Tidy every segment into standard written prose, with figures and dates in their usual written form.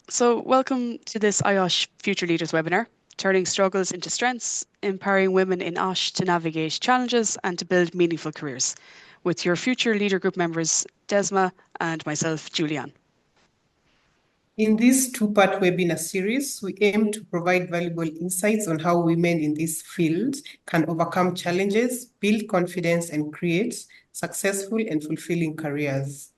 So, welcome to this IOSH Future Leaders webinar, turning struggles into strengths, empowering women in OSH to navigate challenges and to build meaningful careers, with your future leader group members, Desma and myself, Julianne. In this two-part webinar series, we aim to provide valuable insights on how women in this field can overcome challenges, build confidence, and create successful and fulfilling careers.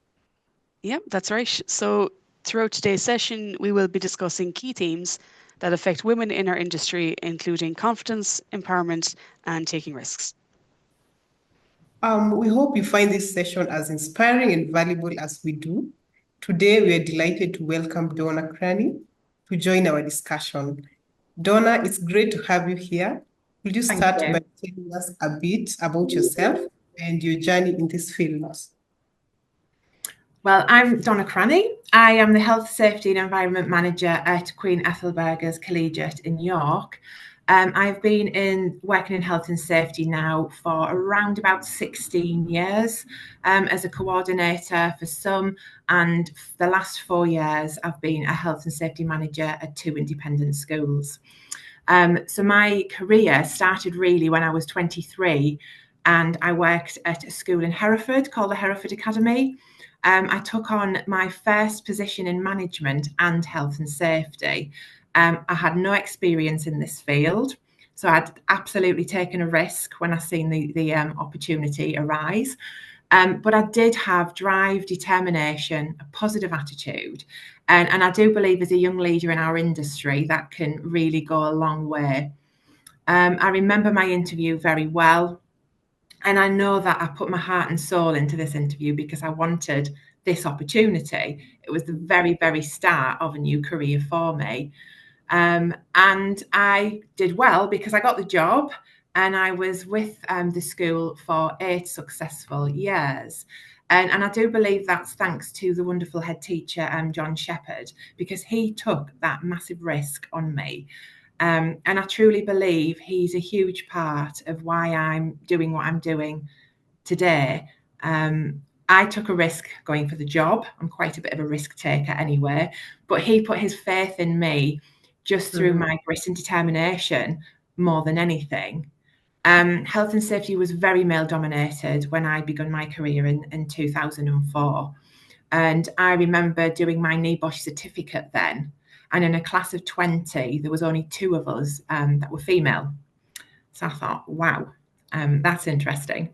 Yeah, that's right. So, throughout today's session, we will be discussing key themes that affect women in our industry, including confidence, empowerment, and taking risks. We hope you find this session as inspiring and valuable as we do. Today, we are delighted to welcome Donna Cranney to join our discussion. Donna, it's great to have you here. Will you Thank start you. by telling us a bit about yourself and your journey in this field? Well, I'm Donna Cranney. I am the Health, Safety and Environment Manager at Queen Ethelburga's Collegiate in York. I've been working in health and safety now for around about 16 years as a coordinator for some, and for the last 4 years I've been a health and safety manager at 2 independent schools. So my career started really when I was 23, and I worked at a school in Hereford called the Hereford Academy. I took on my first position in management and health and safety. I had no experience in this field, so I'd absolutely taken a risk when I seen the opportunity arise. But I did have drive, determination, a positive attitude. And I do believe as a young leader in our industry, that can really go a long way. I remember my interview very well. And I know that I put my heart and soul into this interview because I wanted this opportunity. It was the very, very start of a new career for me. And I did well because I got the job, and I was with the school for 8 successful years. And I do believe that's thanks to the wonderful head teacher, John Shepherd, because he took that massive risk on me. And I truly believe he's a huge part of why I'm doing what I'm doing today. I took a risk going for the job. I'm quite a bit of a risk taker anyway, but he put his faith in me just through my grit and determination more than anything. Health and safety was very male dominated when I began my career in 2004. And I remember doing my NEBOSH certificate then. And in a class of 20, there was only 2 of us that were female. So I thought, wow, that's interesting.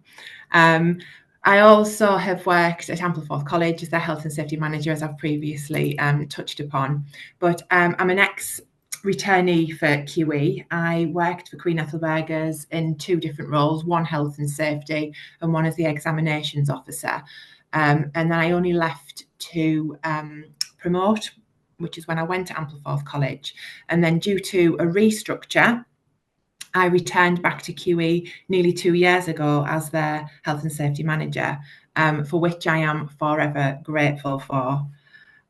I also have worked at Ampleforth College as their health and safety manager, as I've previously touched upon. But I'm an ex-returnee for QE. I worked for Queen Ethelburga's in 2 different roles, one health and safety and one as the examinations officer. And then I only left to promote, which is when I went to Ampleforth College. And then due to a restructure, I returned back to QE nearly 2 years ago as their health and safety manager, for which I am forever grateful for.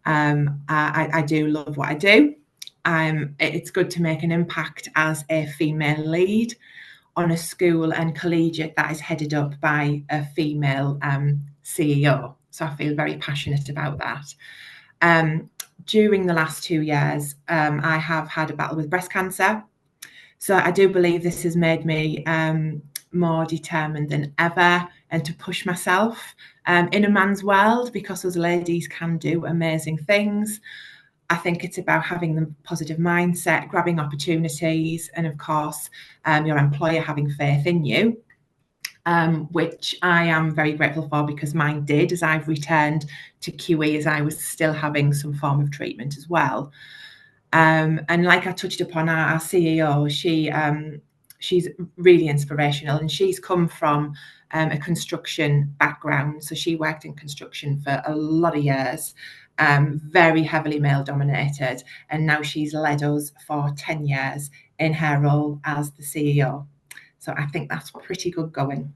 I do love what I do. It's good to make an impact as a female lead on a school and collegiate that is headed up by a female CEO. So I feel very passionate about that. During the last 2 years, I have had a battle with breast cancer. So I do believe this has made me more determined than ever, and to push myself in a man's world, because us ladies can do amazing things. I think it's about having the positive mindset, grabbing opportunities, and of course, your employer having faith in you, which I am very grateful for, because mine did, as I've returned to QE as I was still having some form of treatment as well. And like I touched upon, our CEO, she's really inspirational, and she's come from a construction background. So she worked in construction for a lot of years, very heavily male dominated. And now she's led us for 10 years in her role as the CEO. So I think that's pretty good going.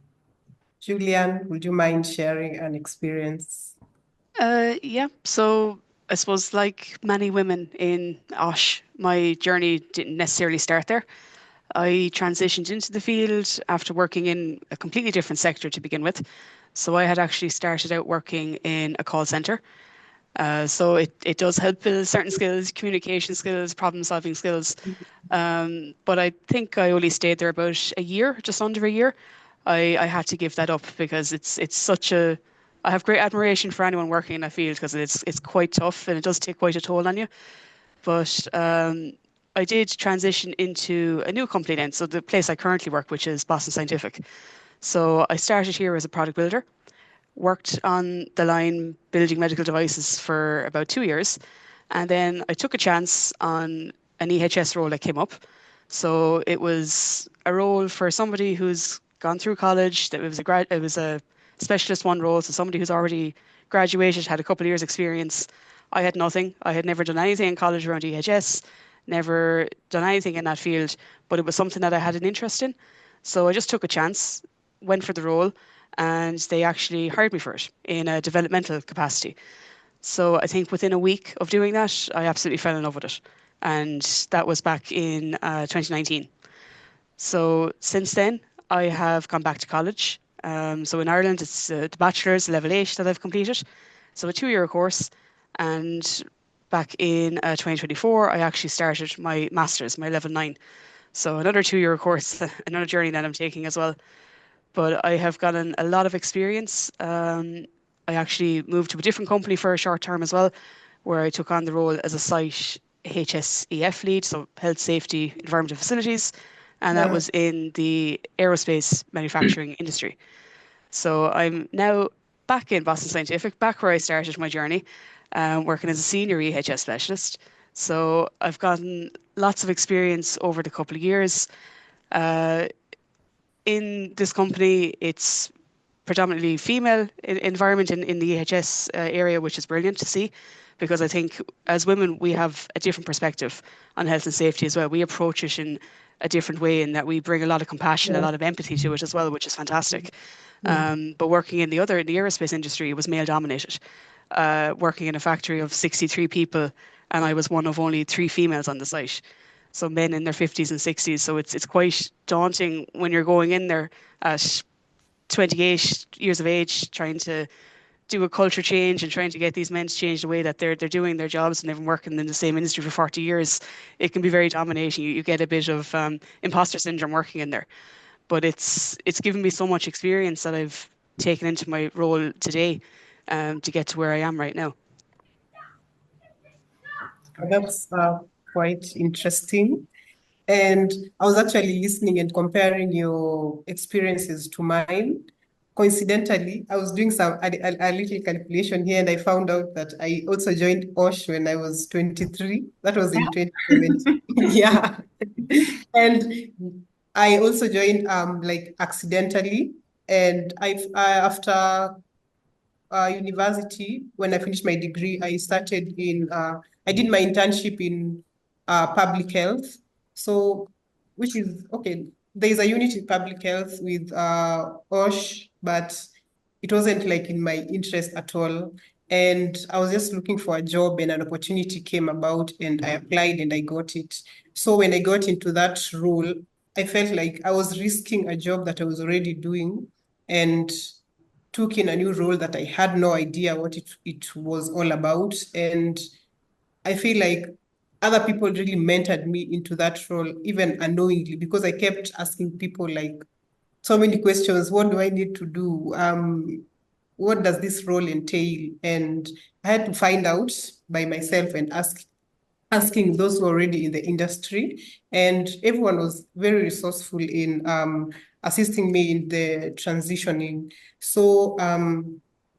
Julianne, would you mind sharing an experience? Yeah, so I suppose, like many women in OSH, my journey didn't necessarily start there. I transitioned into the field after working in a completely different sector to begin with. So I had actually started out working in a call center. So it does help build certain skills, communication skills, problem solving skills. But I think I only stayed there about a year, just under a year. I had to give that up because it's such a I have great admiration for anyone working in that field because it's quite tough and it does take quite a toll on you. But I did transition into a new company then, so the place I currently work, which is Boston Scientific. So I started here as a product builder, worked on the line building medical devices for about 2 years, and then I took a chance on an EHS role that came up. So it was a role for somebody who's gone through college. That it was a specialist one role, so somebody who's already graduated, had a couple of years experience. I had nothing. I had never done anything in college around EHS, never done anything in that field, but it was something that I had an interest in. So I just took a chance, went for the role, and they actually hired me for it in a developmental capacity. So I think within a week of doing that, I absolutely fell in love with it. And that was back in 2019. So since then, I have gone back to college. So in Ireland, it's the bachelor's level 8 that I've completed. So a 2-year course. And back in 2024, I actually started my master's, my level 9. So another 2-year course, another journey that I'm taking as well. But I have gotten a lot of experience. I actually moved to a different company for a short term as well, where I took on the role as a site HSEF lead, so health, safety, environmental facilities, and that was in the aerospace manufacturing industry. So I'm now back in Boston Scientific, back where I started my journey, working as a senior EHS specialist. So I've gotten lots of experience over the couple of years. In this company, it's predominantly female environment in the EHS area, which is brilliant to see, because I think as women, we have a different perspective on health and safety as well. We approach it in a different way in that we bring a lot of compassion, a lot of empathy to it as well, which is fantastic. But working in the aerospace industry, it was male dominated. Working in a factory of 63 people, and I was one of only 3 females on the site. So men in their 50s and 60s. So it's quite daunting when you're going in there at 28 years of age, trying to do a culture change and trying to get these men to change the way that they're doing their jobs, and they've been working in the same industry for 40 years. It can be very dominating. You get a bit of imposter syndrome working in there. But it's given me so much experience that I've taken into my role today to get to where I am right now. That's quite interesting. And I was actually listening and comparing your experiences to mine. Coincidentally, I was doing a little calculation here, and I found out that I also joined IOSH when I was 23. That was in 2017. Yeah. And I also joined like accidentally. And after university, when I finished my degree, I started I did my internship in public health. So, which is, okay, there is a unit in public health with IOSH, but it wasn't like in my interest at all. And I was just looking for a job, and an opportunity came about, and I applied and I got it. So when I got into that role, I felt like I was risking a job that I was already doing, and took in a new role that I had no idea what it was all about. And I feel like other people really mentored me into that role, even unknowingly, because I kept asking people like so many questions. What do I need to do? What does this role entail? And I had to find out by myself and asking those who are already in the industry. And everyone was very resourceful in assisting me in the transitioning. So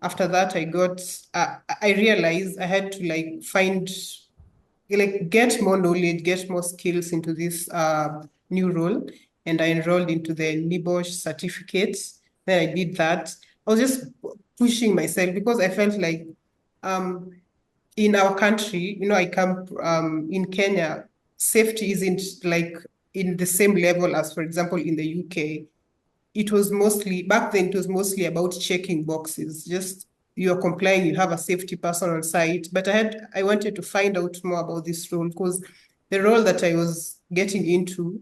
after that, I realized I had to get more knowledge, get more skills into this new role. And I enrolled into the NIBOSH certificates. Then I did that. I was just pushing myself because I felt like in our country, I come in Kenya, safety isn't like in the same level as, for example, in the UK. Back then, it was mostly about checking boxes. Just you're complying, you have a safety person on site. But I wanted to find out more about this role, because the role that I was getting into,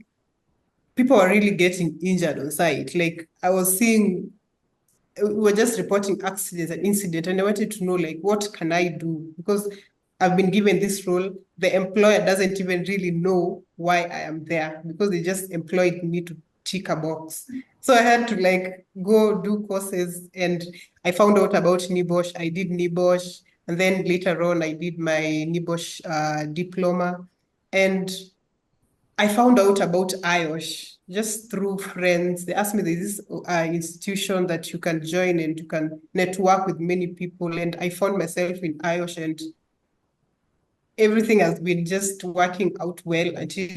people are really getting injured on site. Like I was seeing we were just reporting accidents and incident, and I wanted to know, like, what can I do? Because I've been given this role. The employer doesn't even really know why I am there because they just employed me to tick a box. So I had to like go do courses, and I found out about NIBOSH. I did NIBOSH, and then later on I did my NIBOSH diploma, and I found out about IOSH just through friends. They asked me there's this institution that you can join and you can network with many people. And I found myself in IOSH, and everything has been just working out well until,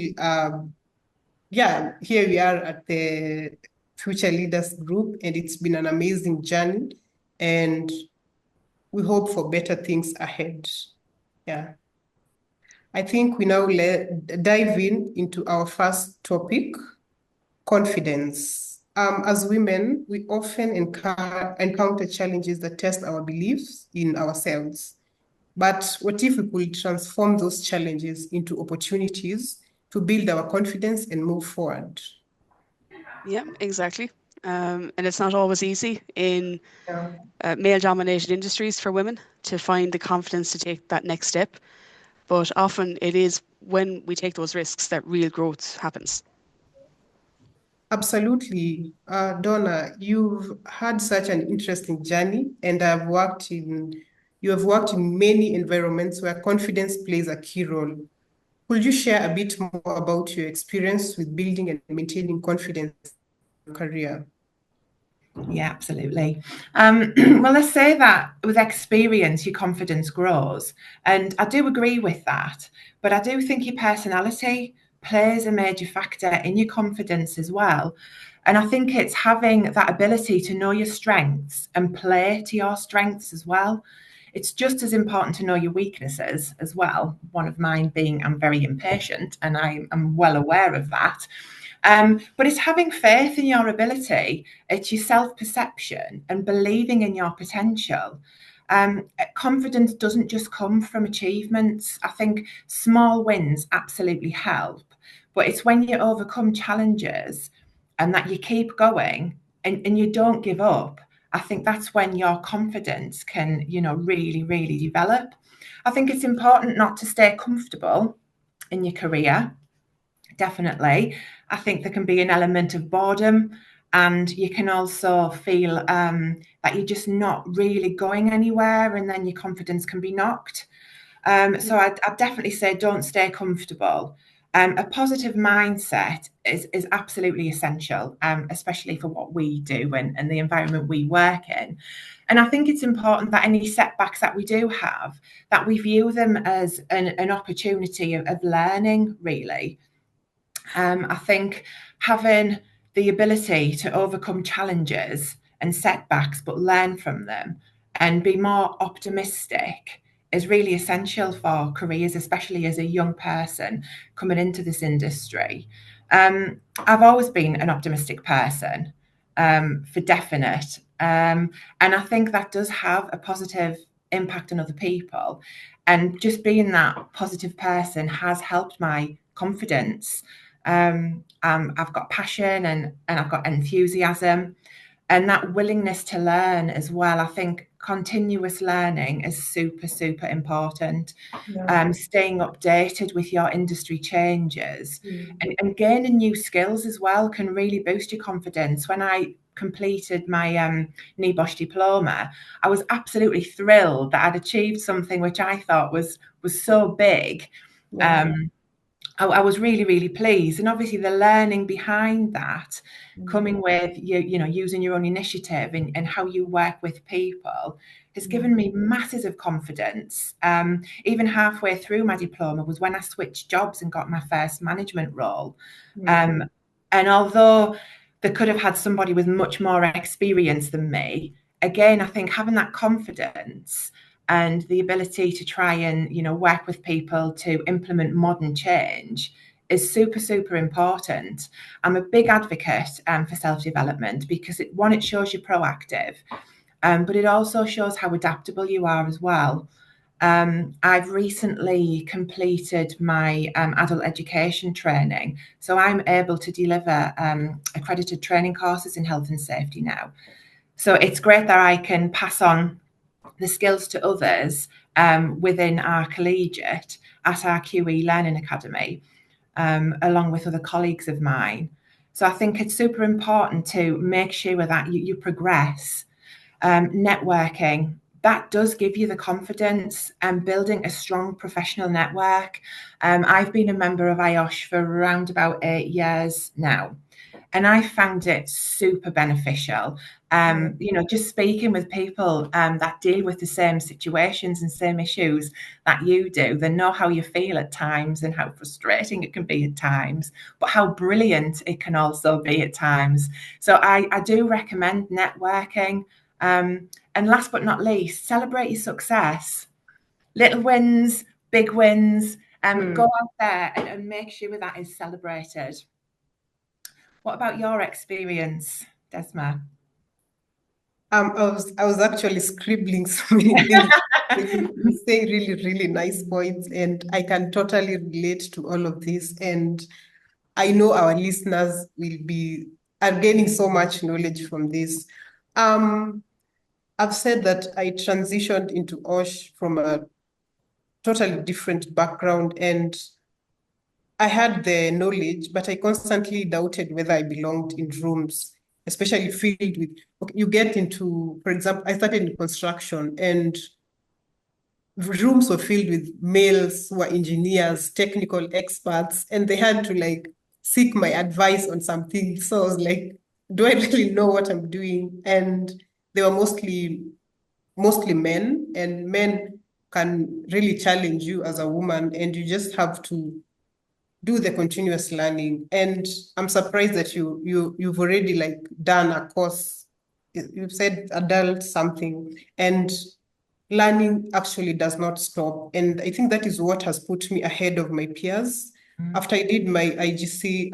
yeah, here we are at the Future Leaders Group, and it's been an amazing journey. And we hope for better things ahead. Yeah. I think we now dive into our first topic, confidence. As women, we often encounter challenges that test our beliefs in ourselves. But what if we could transform those challenges into opportunities to build our confidence and move forward? Yeah, exactly. And it's not always easy in Yeah. male-dominated industries for women to find the confidence to take that next step. But often it is when we take those risks that real growth happens. Absolutely. Donna, you've had such an interesting journey, and you have worked in many environments where confidence plays a key role. Could you share a bit more about your experience with building and maintaining confidence in your career? Yeah, absolutely. Well, let's say that with experience, your confidence grows. And I do agree with that. But I do think your personality plays a major factor in your confidence as well. And I think it's having that ability to know your strengths and play to your strengths as well. It's just as important to know your weaknesses as well. One of mine being I'm very impatient, and I am well aware of that. But it's having faith in your ability, it's your self-perception and believing in your potential. Confidence doesn't just come from achievements. I think small wins absolutely help, but it's when you overcome challenges and that you keep going and you don't give up. I think that's when your confidence can, really, really develop. I think it's important not to stay comfortable in your career. Definitely. I think there can be an element of boredom, and you can also feel that you're just not really going anywhere, and then your confidence can be knocked. So I'd definitely say don't stay comfortable. A positive mindset is absolutely essential, especially for what we do and the environment we work in. And I think it's important that any setbacks that we do have, that we view them as an opportunity of learning, really. I think having the ability to overcome challenges and setbacks, but learn from them and be more optimistic is really essential for careers, especially as a young person coming into this industry. I've always been an optimistic person, for definite. And I think that does have a positive impact on other people. And just being that positive person has helped my confidence. I've got passion and I've got enthusiasm and that willingness to learn as well. I think continuous learning is super, super important. Yeah. Staying updated with your industry changes and gaining new skills as well can really boost your confidence. When I completed my NIBOSH diploma, I was absolutely thrilled that I'd achieved something which I thought was so big. Yeah. I was really, really pleased. And obviously the learning behind that, coming with using your own initiative and how you work with people has given me masses of confidence. Even halfway through my diploma was when I switched jobs and got my first management role. And although they could have had somebody with much more experience than me, again, I think having that confidence and the ability to try and work with people to implement modern change is super, super important. I'm a big advocate for self-development because it shows you're proactive, but it also shows how adaptable you are as well. I've recently completed my adult education training, so I'm able to deliver accredited training courses in health and safety now. So it's great that I can pass on the skills to others within our collegiate at our QE Learning Academy, along with other colleagues of mine. So I think it's super important to make sure that you progress. Networking, that does give you the confidence and building a strong professional network. I've been a member of IOSH for around about 8 years now, and I found it super beneficial. Just speaking with people that deal with the same situations and same issues that you do, they know how you feel at times and how frustrating it can be at times, but how brilliant it can also be at times. So I do recommend networking. And last but not least, celebrate your success. Little wins, big wins. Go out there and make sure that is celebrated. What about your experience, Desma? I was actually scribbling so many things. You say really, really nice points, and I can totally relate to all of this. And I know our listeners are gaining so much knowledge from this. I've said that I transitioned into IOSH from a totally different background, and I had the knowledge, but I constantly doubted whether I belonged in rooms, especially filled with, okay, you get into, for example, I started in construction, and rooms were filled with males who were engineers, technical experts, and they had to like seek my advice on something. So I was like, do I really know what I'm doing? And they were mostly men, and men can really challenge you as a woman, and you just have to do the continuous learning. And I'm surprised that you've already like done a course. You've said adult something, and learning actually does not stop. And I think that is what has put me ahead of my peers. After I did my IGC,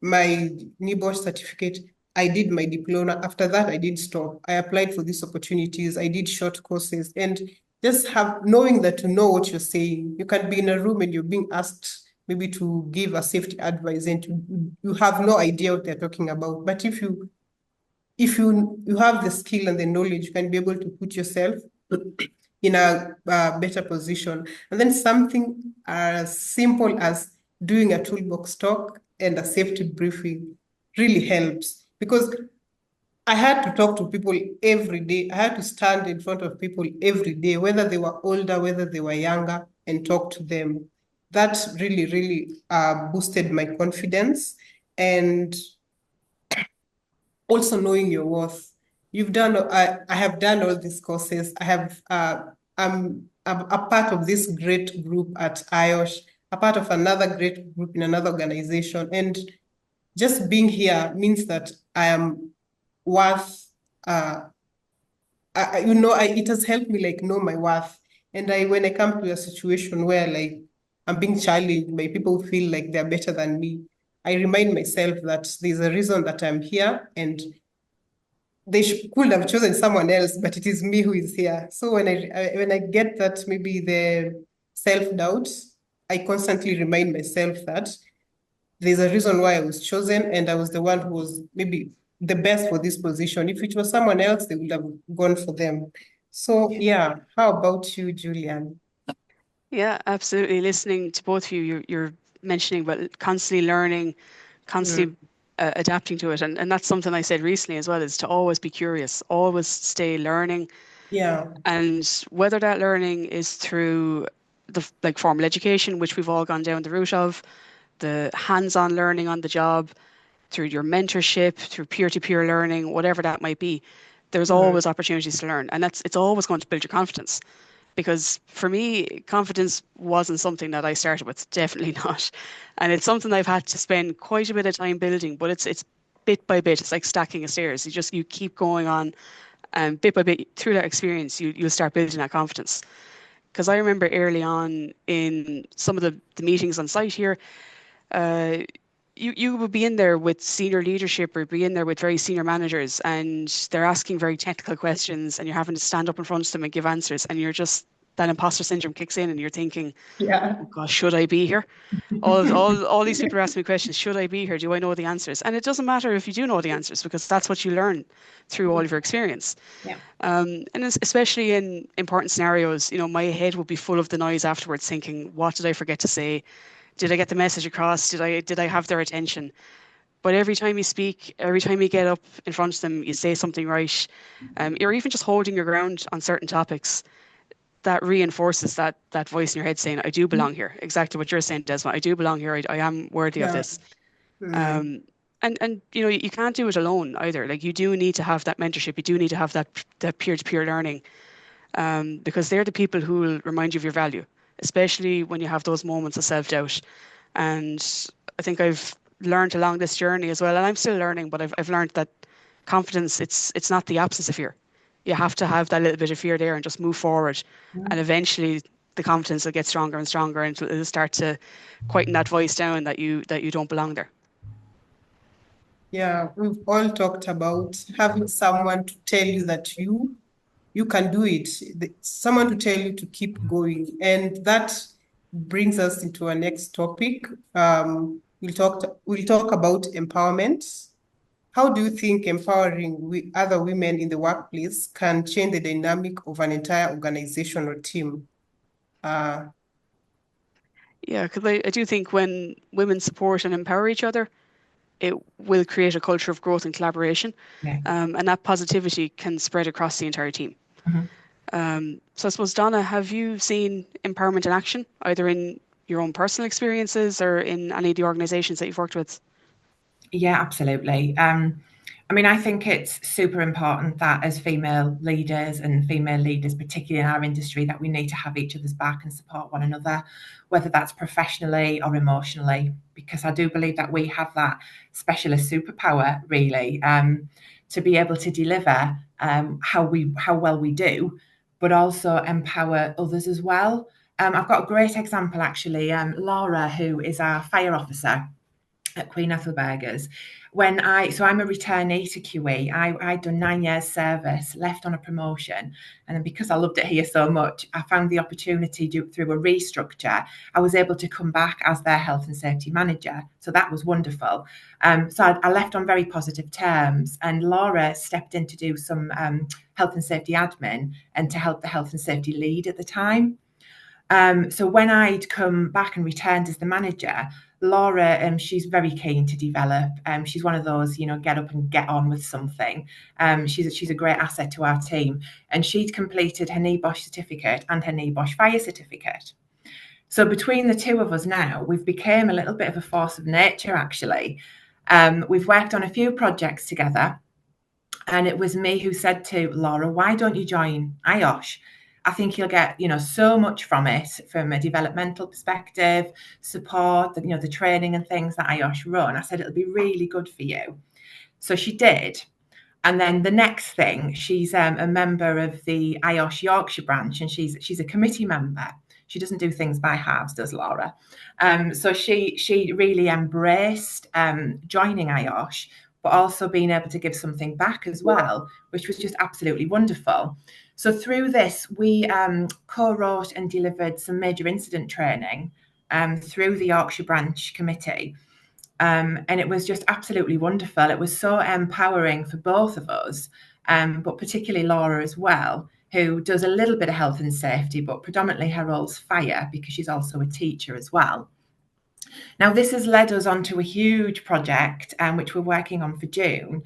my NIBOSH certificate, I did my diploma. After that, I didn't stop. I applied for these opportunities. I did short courses, and just knowing that to know what you're saying. You can be in a room and you're being asked maybe to give a safety advice, and you have no idea what they're talking about. But if you have the skill and the knowledge, you can be able to put yourself in a better position. And then something as simple as doing a toolbox talk and a safety briefing really helps, because I had to talk to people every day. I had to stand in front of people every day, whether they were older, whether they were younger, and talk to them. That really, really boosted my confidence. And also knowing your worth. I have done all these courses. I'm a part of this great group at IOSH, a part of another great group in another organization. And just being here means that I am worth, it has helped me like know my worth. And when I come to a situation where like I'm being challenged by people who feel like they're better than me, I remind myself that there's a reason that I'm here, and they could have chosen someone else, but it is me who is here. So when I get that, maybe the self-doubt, I constantly remind myself that there's a reason why I was chosen, and I was the one who was maybe the best for this position. If it was someone else, they would have gone for them. So yeah, how about you, Julian? Yeah, absolutely. Listening to both of you, you're mentioning about constantly learning, constantly adapting to it. And that's something I said recently as well, is to always be curious, always stay learning. Yeah. And whether that learning is through the like formal education, which we've all gone down the route of, the hands-on learning on the job, through your mentorship, through peer-to-peer learning, whatever that might be, there's always opportunities to learn. And it's always going to build your confidence. Because for me, confidence wasn't something that I started with, definitely not. And it's something I've had to spend quite a bit of time building, but it's bit by bit. It's like stacking a stairs. You keep going on, and bit by bit through that experience, you'll start building that confidence. Because I remember early on in some of the meetings on site here, you would be in there with senior leadership or be in there with very senior managers, and they're asking very technical questions, and you're having to stand up in front of them and give answers, and you're just that imposter syndrome kicks in and you're thinking, Yeah. oh gosh, should I be here? All these people are asking me questions. Should I be here? Do I know the answers? And it doesn't matter if you do know the answers, because that's what you learn through all of your experience. Yeah. And especially in important scenarios, my head would be full of the noise afterwards, thinking, what did I forget to say? Did I get the message across? Did I have their attention? But every time you speak, every time you get up in front of them, you say something right, or even just holding your ground on certain topics, that reinforces that voice in your head saying, I do belong here. Exactly what you're saying, Desmond. I do belong here. I am worthy of this. And you can't do it alone either. Like, you do need to have that mentorship. You do need to have that peer-to-peer learning, because they're the people who will remind you of your value, especially when you have those moments of self-doubt. And I think I've learned along this journey as well, and I'm still learning, but I've learned that confidence, it's not the absence of fear. You have to have that little bit of fear there and just move forward, and eventually the confidence will get stronger and stronger, and it'll start to quieten that voice down that you don't belong there. Yeah, we've all talked about having someone to tell you that you can do it, someone to tell you to keep going. And that brings us into our next topic. We'll talk about empowerment. How do you think empowering other women in the workplace can change the dynamic of an entire organization or team? Yeah, because I do think when women support and empower each other, it will create a culture of growth and collaboration. Yeah. And that positivity can spread across the entire team. So I suppose, Donna, have you seen empowerment in action, either in your own personal experiences or in any of the organisations that you've worked with? Yeah, absolutely. I think it's super important that as female leaders, particularly in our industry, that we need to have each other's back and support one another, whether that's professionally or emotionally, because I do believe that we have that specialist superpower, really, to be able to deliver how well we do, but also empower others as well. I've got a great example, actually. Laura, who is our fire officer at Queen Ethelburga's. I'm a returnee to QE. I'd done 9 years service, left on a promotion, and then because I loved it here so much, I found the opportunity through a restructure. I was able to come back as their health and safety manager, so that was wonderful. So I left on very positive terms, and Laura stepped in to do some health and safety admin and to help the health and safety lead at the time. So when I'd come back and returned as the manager, Laura, she's very keen to develop. She's one of those, get up and get on with something. She's a great asset to our team. And she'd completed her NEBOSH certificate and her NEBOSH fire certificate. So between the two of us now, we've become a little bit of a force of nature, actually. We've worked on a few projects together. And it was me who said to Laura, why don't you join IOSH? I think you'll get, so much from it, from a developmental perspective, support, the training and things that IOSH run. I said, it'll be really good for you. So she did. And then the next thing, she's a member of the IOSH Yorkshire branch, and she's a committee member. She doesn't do things by halves, does Laura? So she really embraced joining IOSH, but also being able to give something back as well, which was just absolutely wonderful. So through this, we co-wrote and delivered some major incident training through the Yorkshire branch committee. And it was just absolutely wonderful. It was so empowering for both of us, but particularly Laura as well, who does a little bit of health and safety, but predominantly her role's fire, because she's also a teacher as well. Now, this has led us on to a huge project, which we're working on for June.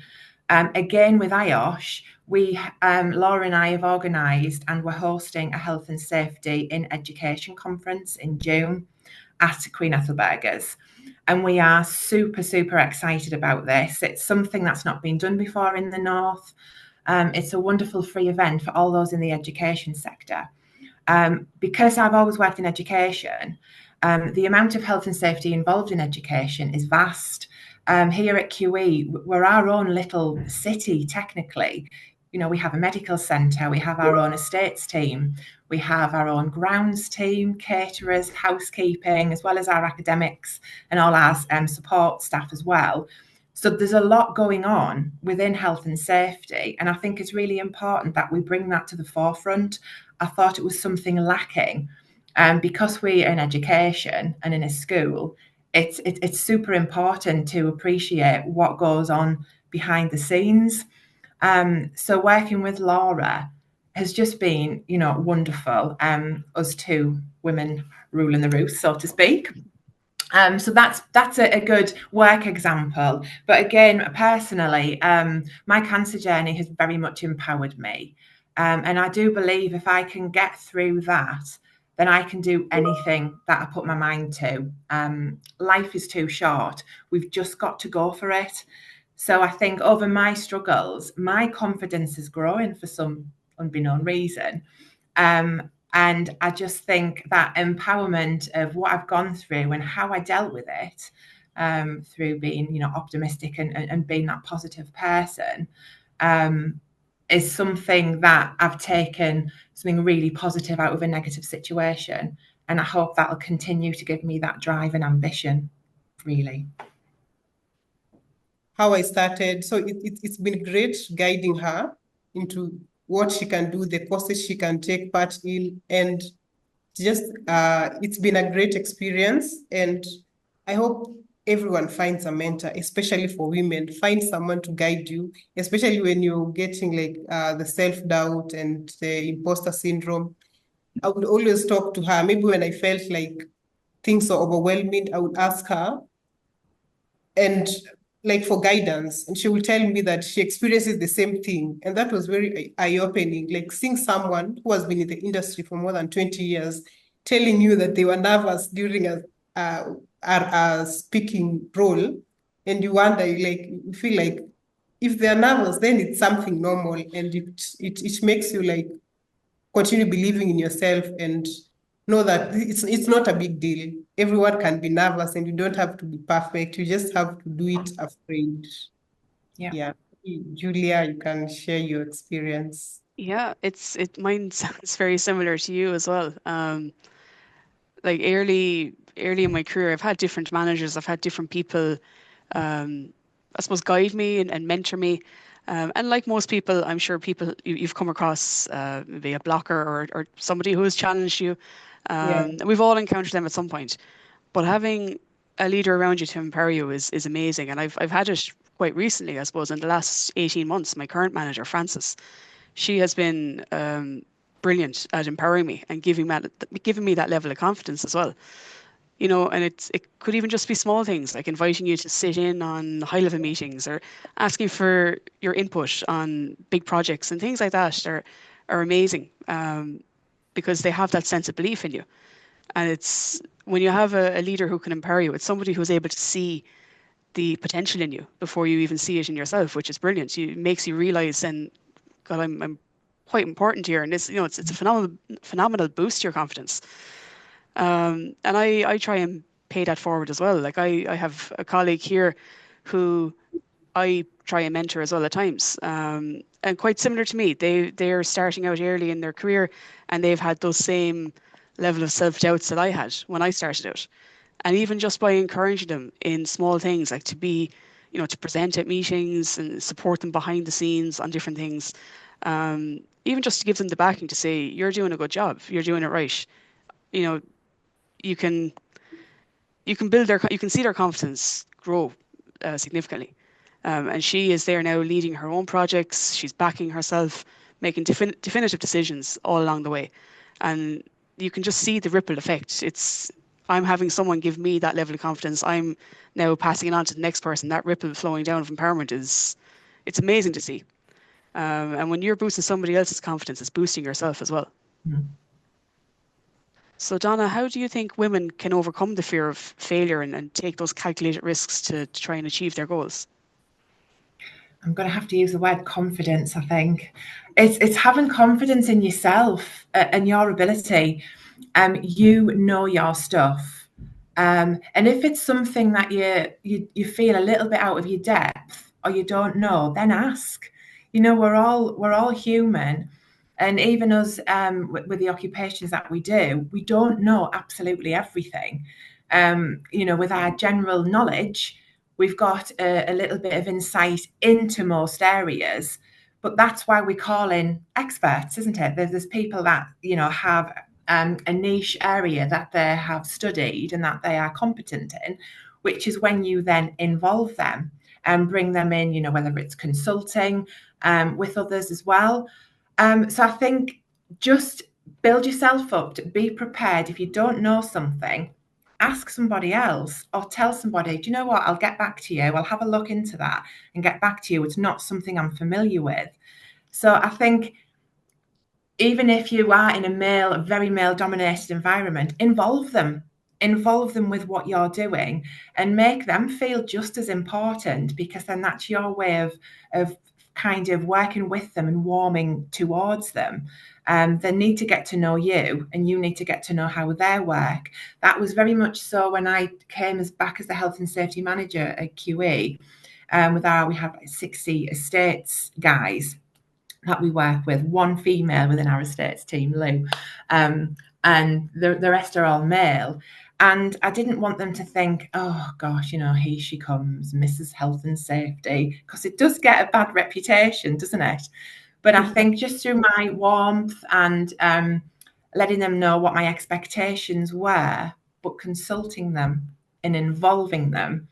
Again, with IOSH, Laura and I have organised, and we're hosting a health and safety in education conference in June at Queen Ethelburga's. And we are super, super excited about this. It's something that's not been done before in the North. It's a wonderful free event for all those in the education sector. Because I've always worked in education, the amount of health and safety involved in education is vast. Here at QE, we're our own little city, technically. We have a medical centre, we have our own estates team, we have our own grounds team, caterers, housekeeping, as well as our academics and all our support staff as well. So there's a lot going on within health and safety, and I think it's really important that we bring that to the forefront. I thought it was something lacking, because we're in education and in a school. It's super important to appreciate what goes on behind the scenes. So working with Laura has just been, wonderful. Us two women ruling the roost, so to speak. So that's a good work example. But again, personally, my cancer journey has very much empowered me. And I do believe if I can get through that, then I can do anything that I put my mind to. Life is too short. We've just got to go for it. So I think over my struggles, my confidence is growing for some unbeknown reason. And I just think that empowerment of what I've gone through and how I dealt with it, through being, optimistic and being that positive person, is something that I've taken something really positive out of a negative situation. And I hope that'll continue to give me that drive and ambition, really. How I started, so it's been great guiding her into what she can do, the courses she can take part in, and just it's been a great experience. And I hope everyone finds a mentor, especially for women. Find someone to guide you, especially when you're getting like the self-doubt and the imposter syndrome. I would always talk to her. Maybe when I felt like things are overwhelming, I would ask her and like for guidance, and she will tell me that she experiences the same thing. And that was very eye-opening, like seeing someone who has been in the industry for more than 20 years telling you that they were nervous during a speaking role, and you wonder, like, you feel like if they're nervous, then it's something normal, and it makes you like continue believing in yourself and know that it's not a big deal. Everyone can be nervous, and you don't have to be perfect. You just have to do it afraid. Yeah. Julia, you can share your experience. Yeah, mine sounds very similar to you as well. Like early in my career, I've had different managers, I've had different people, I suppose, guide me and mentor me. And like most people, I'm sure you've come across maybe a blocker or somebody who has challenged you. We've all encountered them at some point. But having a leader around you to empower you is amazing. And I've had it quite recently, I suppose, in the last 18 months. My current manager, Frances, she has been brilliant at empowering me and giving me that level of confidence as well. And it could even just be small things like inviting you to sit in on high-level meetings or asking for your input on big projects, and things like that are amazing, because they have that sense of belief in you. And it's when you have a leader who can empower you, it's somebody who's able to see the potential in you before you even see it in yourself, which is brilliant. It makes you realize, and God, I'm quite important here, and it's a phenomenal boost to your confidence. And I try and pay that forward as well. Like I have a colleague here who I try and mentor as well at times, and quite similar to me. They're starting out early in their career, and they've had those same level of self-doubts that I had when I started out. And even just by encouraging them in small things, like to present at meetings and support them behind the scenes on different things, even just to give them the backing to say, you're doing a good job, you're doing it right. You can you can see their confidence grow significantly. And she is there now leading her own projects. She's backing herself, making definitive decisions all along the way. And you can just see the ripple effect. I'm having someone give me that level of confidence. I'm now passing it on to the next person. That ripple flowing down of empowerment it's amazing to see. And when you're boosting somebody else's confidence, it's boosting yourself as well. Mm. So Donna, how do you think women can overcome the fear of failure and take those calculated risks to try and achieve their goals? I'm going to have to use the word confidence, I think. It's having confidence in yourself and your ability. You know your stuff. And if it's something that you feel a little bit out of your depth or you don't know, then ask. We're all human. And even us, with the occupations that we do, we don't know absolutely everything. With our general knowledge, we've got a little bit of insight into most areas, but that's why we call in experts, isn't it? There's people that, you know, have a niche area that they have studied and that they are competent in, which is when you then involve them and bring them in, you know, whether it's consulting with others as well. So I think just build yourself up to be prepared. If you don't know something, ask somebody else or tell somebody, do you know what? I'll get back to you. I'll have a look into that and get back to you. It's not something I'm familiar with. So I think even if you are in a very male dominated environment, involve them with what you're doing and make them feel just as important, because then that's your way of kind of working with them and warming towards them. They need to get to know you and you need to get to know how they work. That was very much so when I came back as the health and safety manager at QE. We have 60 estates guys that we work with, one female within our estates team, Lou, and the rest are all male. And I didn't want them to think, oh gosh, you know, here she comes, Mrs. Health and Safety, because it does get a bad reputation, doesn't it? But I think just through my warmth and letting them know what my expectations were, but consulting them and involving them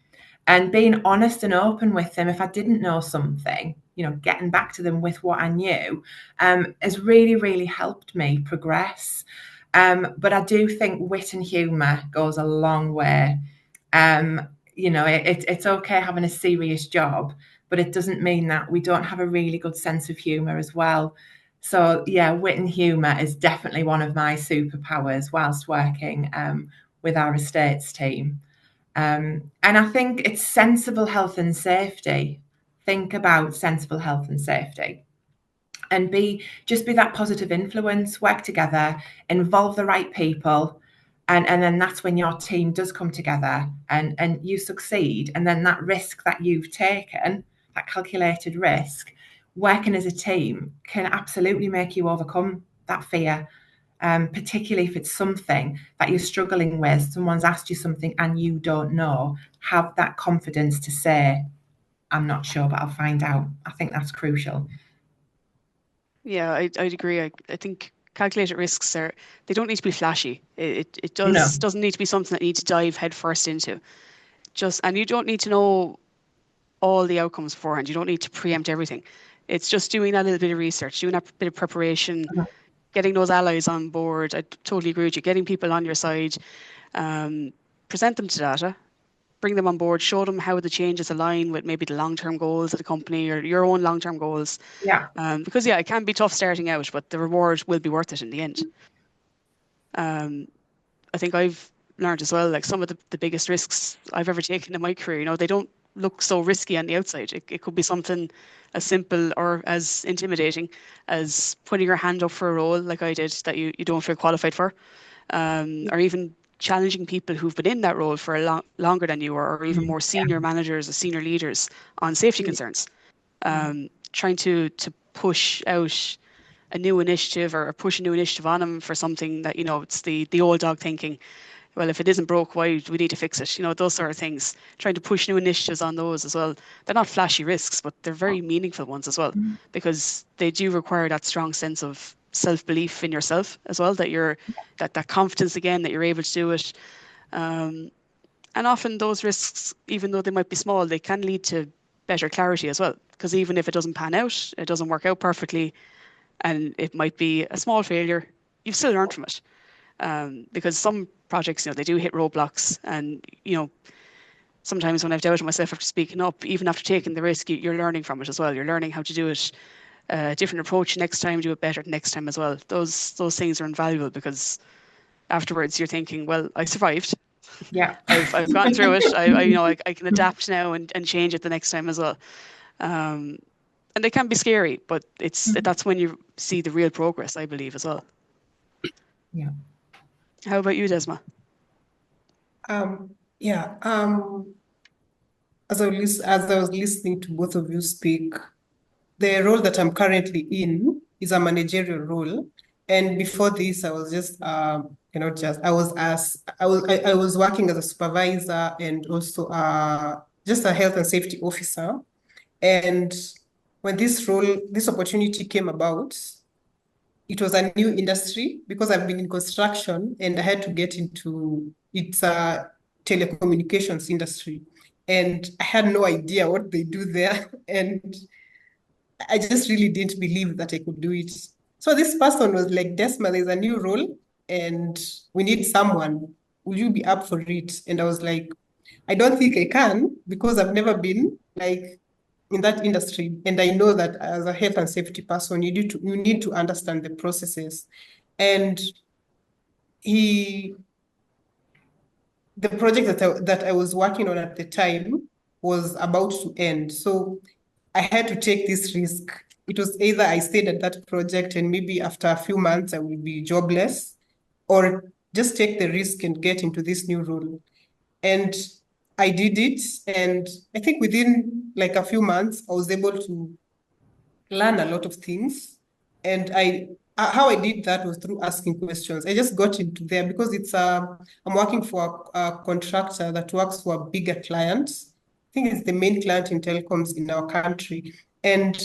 and being honest and open with them if I didn't know something, you know, getting back to them with what I knew, has really, really helped me progress. But I do think wit and humour goes a long way. You know, it's okay having a serious job, but it doesn't mean that we don't have a really good sense of humour as well. So yeah, wit and humour is definitely one of my superpowers whilst working with our estates team. And I think it's sensible health and safety. Think about sensible health and safety and just be that positive influence, work together, involve the right people. And then that's when your team does come together and you succeed. And then that risk that you've taken, that calculated risk, working as a team can absolutely make you overcome that fear. Particularly if it's something that you're struggling with, someone's asked you something and you don't know, have that confidence to say, I'm not sure, but I'll find out. I think that's crucial. Yeah, I'd agree. I think calculated risks they don't need to be flashy. It doesn't need to be something that you need to dive headfirst into. And you don't need to know all the outcomes beforehand. You don't need to preempt everything. It's just doing that little bit of research, doing that bit of preparation, getting those allies on board. I totally agree with you. Getting people on your side, present them to data, bring them on board, show them how the changes align with maybe the long-term goals of the company or your own long-term goals. Yeah. Because it can be tough starting out, but the reward will be worth it in the end. I think I've learned as well, like some of the biggest risks I've ever taken in my career, you know, they don't look so risky on the outside. It could be something as simple or as intimidating as putting your hand up for a role like I did that you don't feel qualified for, or even challenging people who've been in that role for longer than you, or even more senior managers or senior leaders on safety concerns. Trying to push out a new initiative or push a new initiative on them for something that, you know, it's the old dog thinking, well, if it isn't broke, why do we need to fix it? You know, those sort of things. Trying to push new initiatives on those as well. They're not flashy risks, but they're very meaningful ones as well, because they do require that strong sense of self-belief in yourself as well, that you're that confidence again, that you're able to do it. And often those risks, even though they might be small, they can lead to better clarity as well. Because even if it doesn't pan out, it doesn't work out perfectly, and it might be a small failure, you've still learned from it. Because some projects, you know, they do hit roadblocks, and, you know, sometimes when I've doubted myself after speaking up, even after taking the risk, you're learning from it as well. You're learning how to do it, a different approach next time, do it better next time as well. Those things are invaluable, because afterwards you're thinking, well, I survived. Yeah, I've gone through it. I can adapt now and change it the next time as well. And they can be scary, but that's when you see the real progress, I believe, as well. Yeah. How about you, Desma? As I was listening to both of you speak, the role that I'm currently in is a managerial role. And before this, I was just, I was working as a supervisor and also a just a health and safety officer. And when this opportunity came about, it was a new industry because I've been in construction and I had to get into it's a telecommunications industry. And I had no idea what they do there. And I just really didn't believe that I could do it. So this person was like, Desma, there's a new role and we need someone. Will you be up for it? And I was like, I don't think I can because I've never been like in that industry. And I know that as a health and safety person, you need to understand the processes. And the project that I was working on at the time was about to end. So I had to take this risk. It was either I stayed at that project and maybe after a few months I will be jobless, or just take the risk and get into this new role. And I did it. And I think within like a few months, I was able to learn a lot of things. And how I did that was through asking questions. I just got into there because I'm working for a contractor that works for bigger clients. I think it's the main client in telecoms in our country. And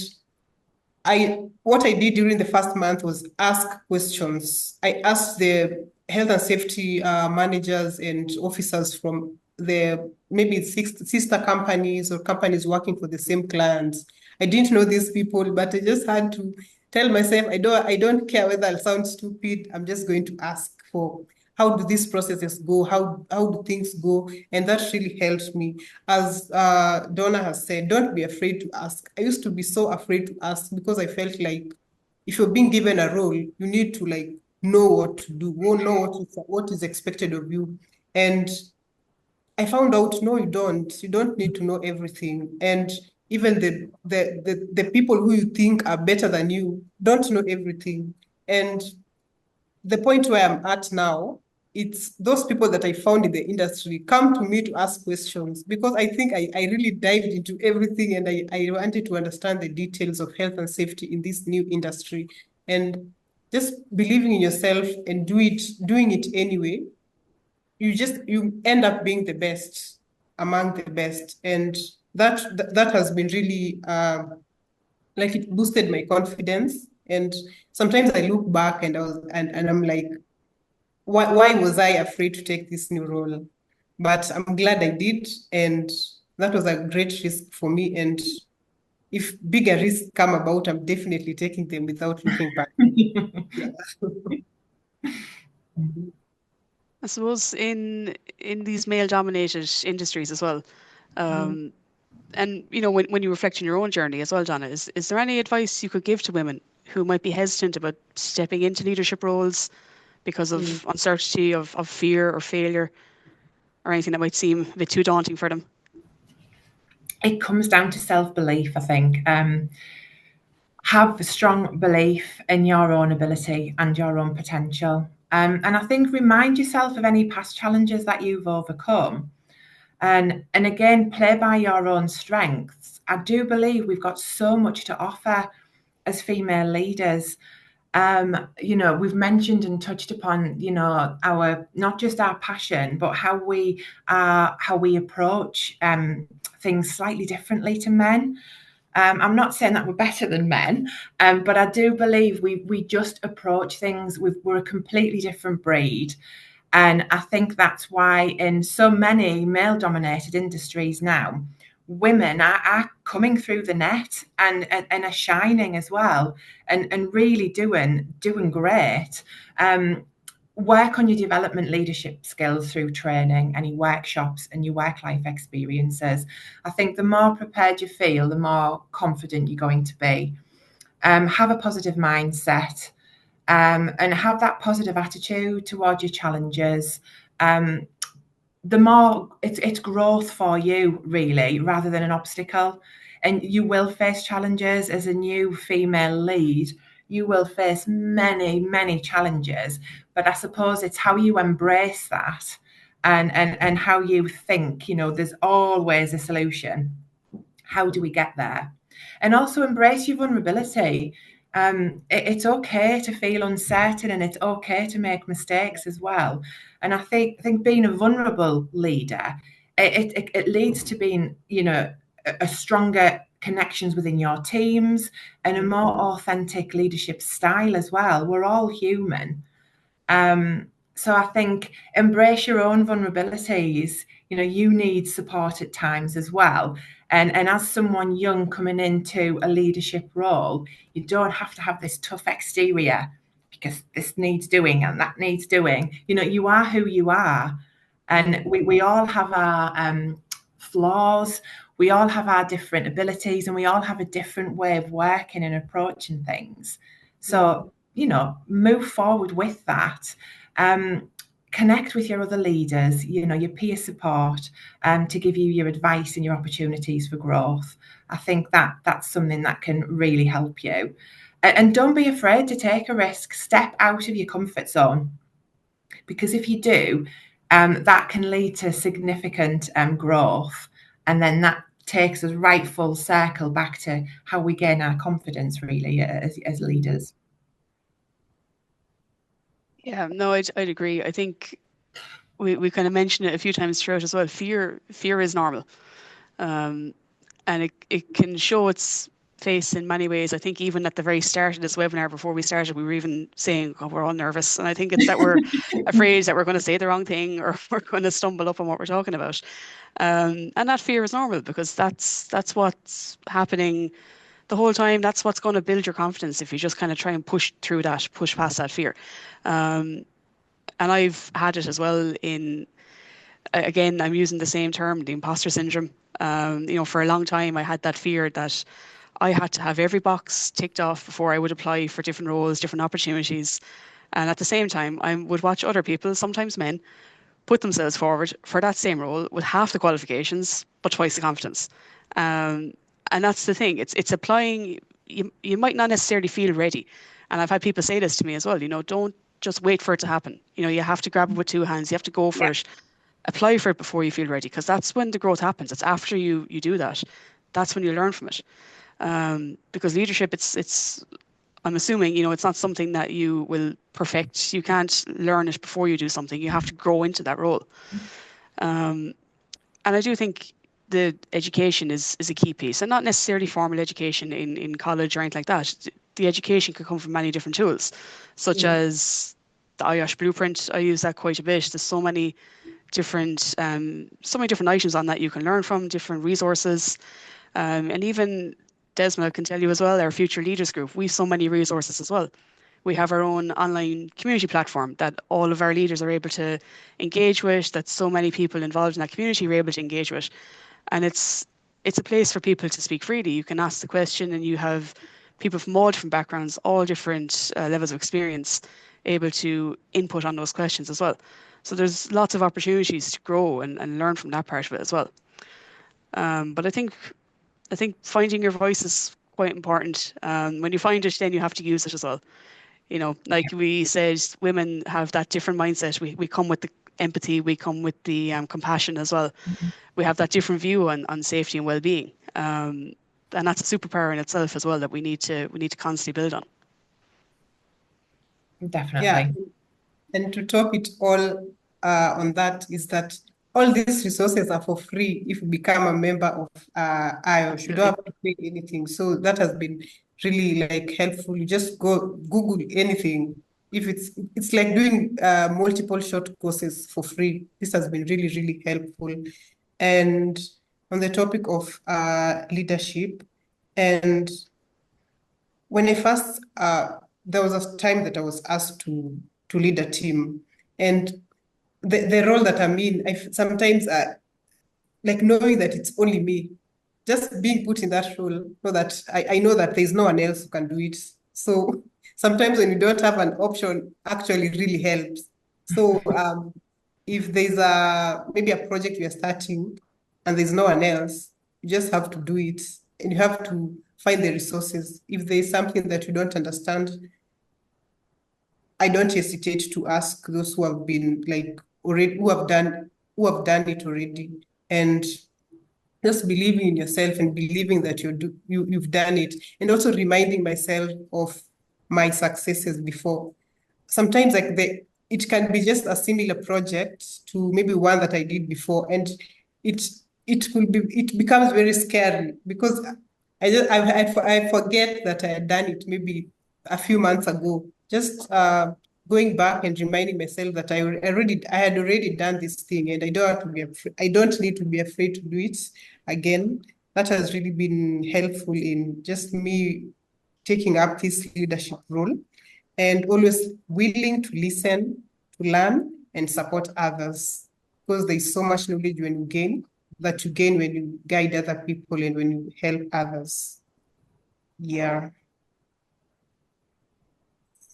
what I did during the first month was ask questions. I asked the health and safety managers and officers from maybe sister companies or companies working for the same clients. I didn't know these people, but I just had to tell myself, I don't care whether I'll sound stupid. I'm just going to ask for how do these processes go? How do things go? And that really helped me. As Donna has said, don't be afraid to ask. I used to be so afraid to ask because I felt like if you're being given a role, you need to like know what to do, know what is expected of you. And I found out, no, you don't. You don't need to know everything. And even the people who you think are better than you don't know everything. And the point where I'm at now, it's those people that I found in the industry come to me to ask questions because I think I really dived into everything and I wanted to understand the details of health and safety in this new industry. And just believing in yourself and doing it anyway, you end up being the best among the best. And that has been really like it boosted my confidence. And sometimes I look back and I'm like, why was I afraid to take this new role? But I'm glad I did. And that was a great risk for me. And if bigger risks come about, I'm definitely taking them without looking back. I suppose in these male-dominated industries as well, and you know when you reflect on your own journey as well, Donna, is there any advice you could give to women who might be hesitant about stepping into leadership roles because of uncertainty, of fear or failure, or anything that might seem a bit too daunting for them? It comes down to self-belief, I think. Have a strong belief in your own ability and your own potential. And I think remind yourself of any past challenges that you've overcome. And again, play by your own strengths. I do believe we've got so much to offer as female leaders. You know, we've mentioned and touched upon, you know, our not just our passion, but how we approach things slightly differently to men. I'm not saying that we're better than men, but I do believe we just approach things we're a completely different breed. And I think that's why in so many male-dominated industries now, women are coming through the net and are shining as well and really doing great. Work on your development leadership skills through training, any workshops and your work life experiences. I think the more prepared you feel, the more confident you're going to be. Have a positive mindset. And have that positive attitude towards your challenges. The more it's growth for you, really, rather than an obstacle. And you will face challenges as a new female lead. You will face many, many challenges. But I suppose it's how you embrace that and how you think, you know, there's always a solution. How do we get there? And also embrace your vulnerability. It's okay to feel uncertain and it's okay to make mistakes as well. And I think being a vulnerable leader it leads to being, you know, a stronger connections within your teams and a more authentic leadership style as well. We're all human. So I think embrace your own vulnerabilities. You know, you need support at times as well. And as someone young coming into a leadership role, you don't have to have this tough exterior because this needs doing and that needs doing. You know, you are who you are. And we all have our flaws. We all have our different abilities, and we all have a different way of working and approaching things. So, you know, move forward with that. Connect with your other leaders, you know, your peer support, to give you your advice and your opportunities for growth. I think that's something that can really help you. And don't be afraid to take a risk. Step out of your comfort zone, because if you do, that can lead to significant growth, and then that takes us right full circle back to how we gain our confidence, really, as leaders. Yeah, no, I'd agree. I think we kind of mentioned it a few times throughout as well. Fear is normal, and it can show its face in many ways. I think even at the very start of this webinar, before we started, we were even saying, oh, we're all nervous, and I think it's that we're afraid that we're going to say the wrong thing or we're going to stumble up on what we're talking about. And that fear is normal, because that's what's happening the whole time. That's what's going to build your confidence if you just kind of try and push through that, push past that fear. And I've had it as well in, again, I'm using the same term, the imposter syndrome. You know, for a long time, I had that fear that I had to have every box ticked off before I would apply for different roles, different opportunities. And at the same time, I would watch other people, sometimes men, put themselves forward for that same role with half the qualifications, but twice the confidence. And that's the thing. It's applying. You might not necessarily feel ready. And I've had people say this to me as well. You know, don't just wait for it to happen. You know, you have to grab it with two hands. You have to go for it. Apply for it before you feel ready, because that's when the growth happens. It's after you do that. That's when you learn from it. Because leadership, it's I'm assuming, you know, it's not something that you will perfect. You can't learn it before you do something. You have to grow into that role. And I do think the education is a key piece, and not necessarily formal education in college or anything like that. The education could come from many different tools, such as the IOSH blueprint. I use that quite a bit. There's so many different items on that you can learn from, different resources, and even Desma can tell you as well, our Future Leaders group, we have so many resources as well. We have our own online community platform that all of our leaders are able to engage with, that so many people involved in that community are able to engage with. And it's a place for people to speak freely. You can ask the question, and you have people from all different backgrounds, all different levels of experience, able to input on those questions as well. So there's lots of opportunities to grow and learn from that part of it as well. But I think finding your voice is quite important. When you find it, then you have to use it as well. You know, like we said, women have that different mindset. We come with the empathy, we come with the compassion as well. We have that different view on safety and well-being. And that's a superpower in itself as well that we need to constantly build on. Definitely. Yeah. And to top it all on that is that all these resources are for free if you become a member of IOSH. You don't have to pay anything. So that has been really like helpful. You just go Google anything. If it's like doing multiple short courses for free. This has been really, really helpful. And on the topic of leadership, and when I first there was a time that I was asked to lead a team, and the role that I'm in, sometimes like knowing that it's only me, just being put in that role, so that I know that there's no one else who can do it. So sometimes when you don't have an option, actually really helps. So if there's maybe a project you're starting and there's no one else, you just have to do it, and you have to find the resources. If there's something that you don't understand, I don't hesitate to ask those who have been like already, who have done it already, and just believing in yourself and believing that you've done it, and also reminding myself of my successes before. Sometimes like it can be just a similar project to maybe one that I did before, and it it becomes very scary because I forget that I had done it maybe a few months ago. Just going back and reminding myself that I had already done this thing, and I don't have to be I don't need to be afraid to do it again. That has really been helpful in just me taking up this leadership role, and always willing to listen, to learn, and support others. Because there's so much knowledge when you gain when you guide other people and when you help others. Yeah.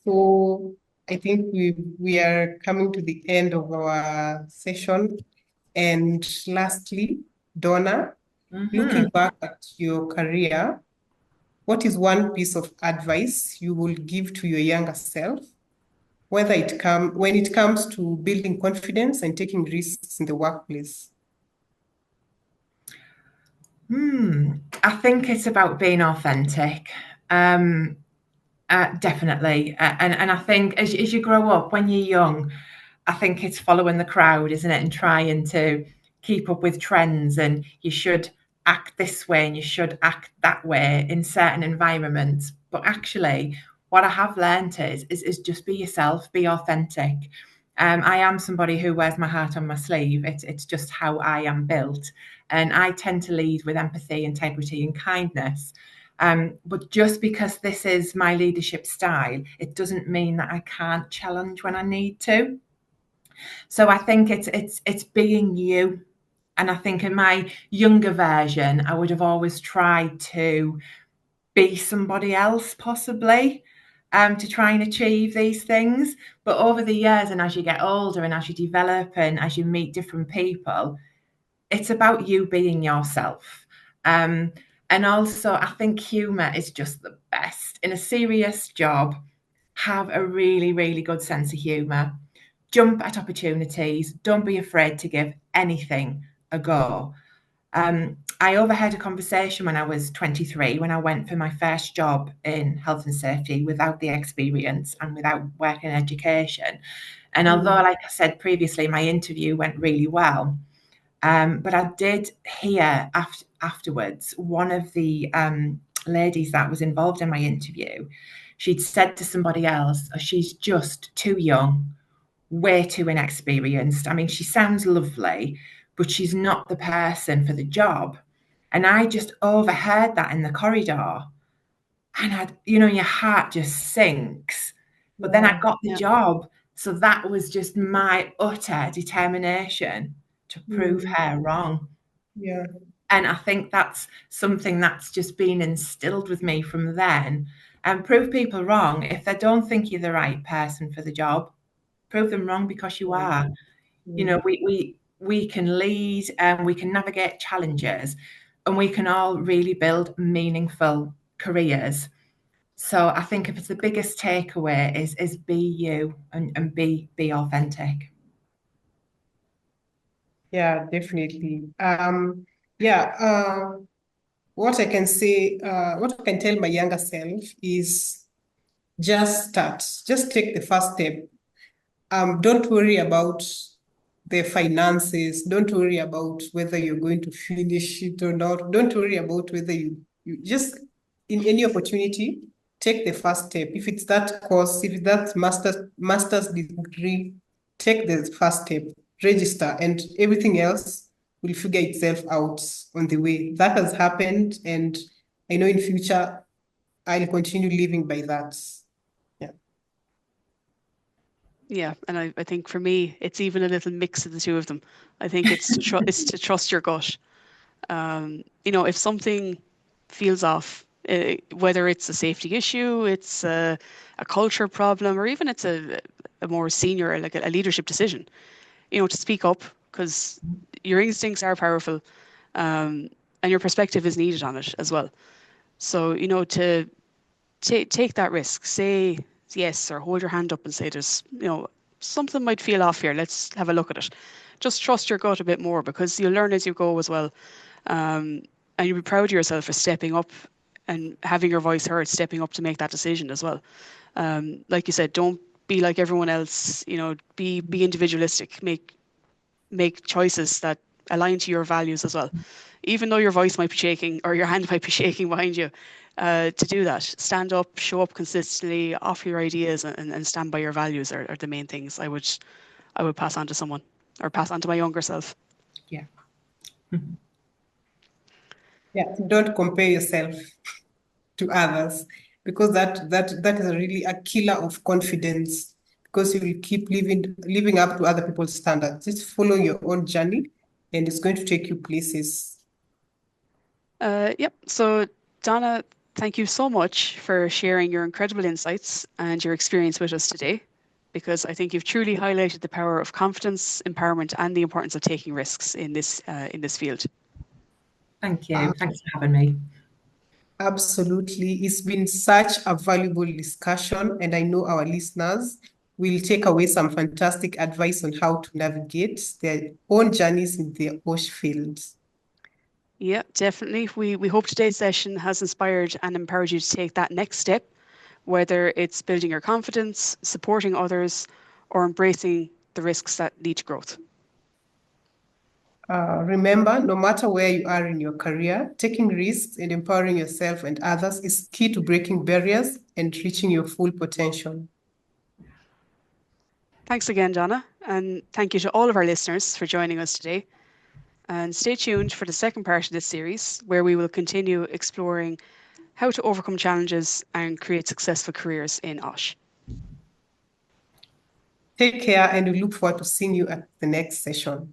So I think we are coming to the end of our session. And lastly, Donna, looking back at your career, what is one piece of advice you will give to your younger self, when it comes to building confidence and taking risks in the workplace? I think it's about being authentic. Definitely. And I think as you grow up, when you're young, I think it's following the crowd, isn't it? And trying to keep up with trends, and you should act this way and you should act that way in certain environments. But actually, what I have learned is just be yourself, be authentic. I am somebody who wears my heart on my sleeve. It's just how I am built. And I tend to lead with empathy, integrity, and kindness. But just because this is my leadership style, it doesn't mean that I can't challenge when I need to. So I think it's being you. And I think in my younger version, I would have always tried to be somebody else, possibly, to try and achieve these things. But over the years, and as you get older and as you develop and as you meet different people, it's about you being yourself. And also, I think humour is just the best. In a serious job, have a really, really good sense of humour. Jump at opportunities. Don't be afraid to give anything a go. I overheard a conversation when I was 23, when I went for my first job in health and safety without the experience and without working in education. And although, like I said previously, my interview went really well, but I did hear afterwards, one of the ladies that was involved in my interview, she'd said to somebody else, oh, she's just too young, way too inexperienced. I mean, she sounds lovely, but she's not the person for the job. And I just overheard that in the corridor. And your heart just sinks. But then I got the job. So that was just my utter determination to prove her wrong. Yeah. And I think that's something that's just been instilled with me from then. And prove people wrong. If they don't think you're the right person for the job, prove them wrong, because you are. We can lead and we can navigate challenges, and we can all really build meaningful careers. So I think if it's the biggest takeaway is be you and be authentic. Yeah, definitely. What I can say, what I can tell my younger self is just start. Just take the first step. Don't worry about the finances. Don't worry about whether you're going to finish it or not. Don't worry about whether you just, in any opportunity, take the first step. If it's that course, if it's that master's degree, take the first step, register, and everything else will figure itself out on the way. That has happened, and I know in future I'll continue living by that. Yeah, and I think for me, it's even a little mix of the two of them. I think it's to trust your gut. If something feels off, whether it's a safety issue, it's a culture problem, or even it's a more senior, like a leadership decision, to speak up, because your instincts are powerful, and your perspective is needed on it as well. So, to take that risk, say yes, or hold your hand up and say there's, something might feel off here. Let's have a look at it. Just trust your gut a bit more, because you'll learn as you go as well. And you'll be proud of yourself for stepping up and having your voice heard, stepping up to make that decision as well. Like you said, don't be like everyone else, be individualistic, make choices that align to your values as well. Even though your voice might be shaking or your hand might be shaking behind you, to do that, stand up, show up consistently, offer your ideas, and stand by your values are the main things I would pass on to someone, or pass on to my younger self. Yeah. Yeah, don't compare yourself to others, because that is really a killer of confidence, because you will keep living up to other people's standards. Just follow your own journey, and it's going to take you places. Yep. So, Donna, thank you so much for sharing your incredible insights and your experience with us today, because I think you've truly highlighted the power of confidence, empowerment, and the importance of taking risks in this field. Thank you. Thanks for having me. Absolutely. It's been such a valuable discussion, and I know our listeners will take away some fantastic advice on how to navigate their own journeys in the IOSH fields. Yeah, definitely. We hope today's session has inspired and empowered you to take that next step, whether it's building your confidence, supporting others, or embracing the risks that lead to growth. Remember, no matter where you are in your career, taking risks and empowering yourself and others is key to breaking barriers and reaching your full potential. Thanks again, Donna, and thank you to all of our listeners for joining us today. And stay tuned for the second part of this series, where we will continue exploring how to overcome challenges and create successful careers in IOSH. Take care, and we look forward to seeing you at the next session.